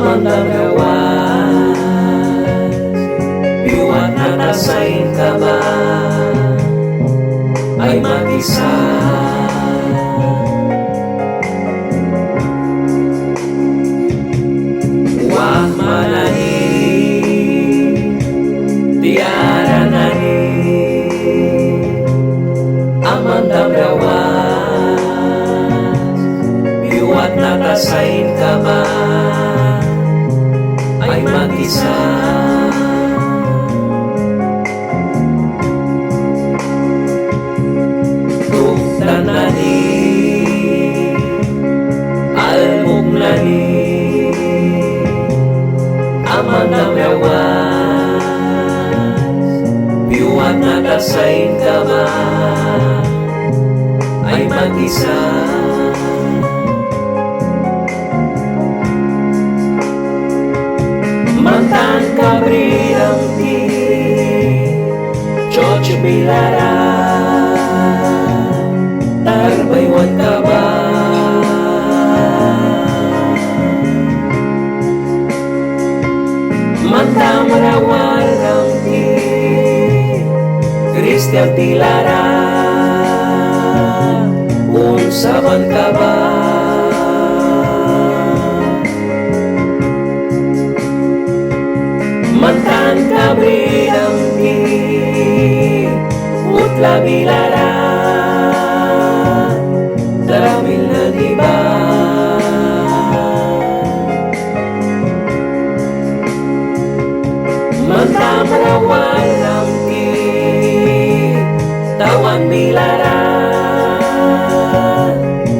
amandang gawas, biwat natasain ka ba ay mag-isa. Wah manahi tiara nani amandang gawas, biwat natasain ka ba ay mag-isa. Tuktan nani almog nani amandang gawas, biwat natasain ka ba ay mag-isa. Mantan kabrirang ti Chocho Pilara, tarbaywan ka ba? Mantan marawarang ti Christian Tilara, unsaban ka ba? Mantan kabrirang ti Utla Bilara, daramil na di ba? Mantan marawalang ti Tawan Bilara,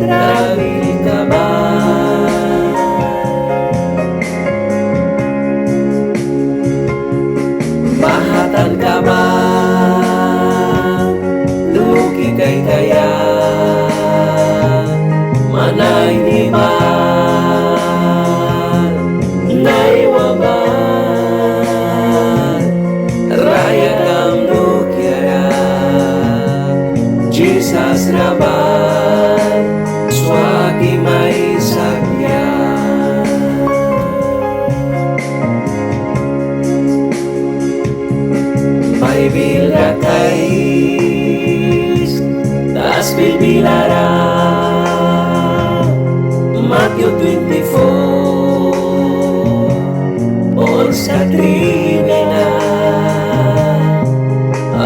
daramil ka ba? Bahatan ka ba? Luki kay kaya manay di ba? Naiwa ba? Raya kam lukiara Jesus raban swagi may sakya. Bibil kais tas Bibilara, Matthew 24 por sa tribe na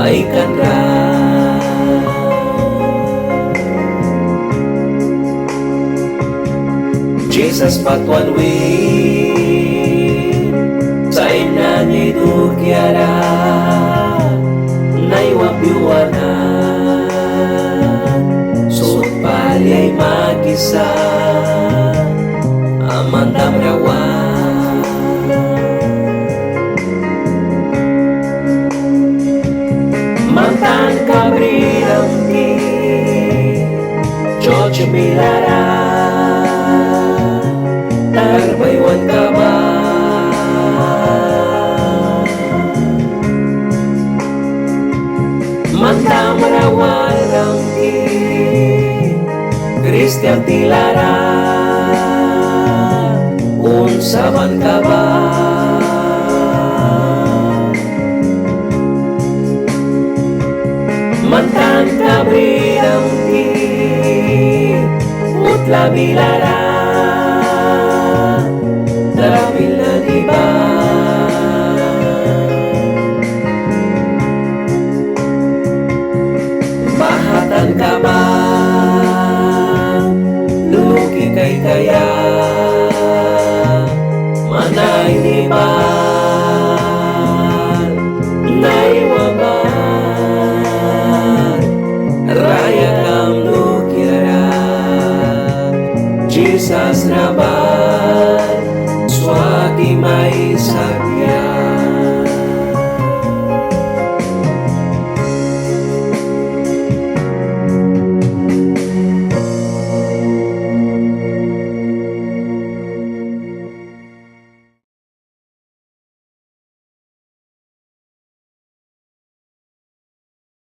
ay kanra. Jesus patuan win sa ina ni dukyara naiwapiwana suot palyay mag-isa amandang rawan. Mantan kabrirang ti Chocho Pilara, tarbaywan ka ba? Mantan marawalang ti Christian Tilara, unsaban ka ba? Mantan kabrirang ti Utla Bilara,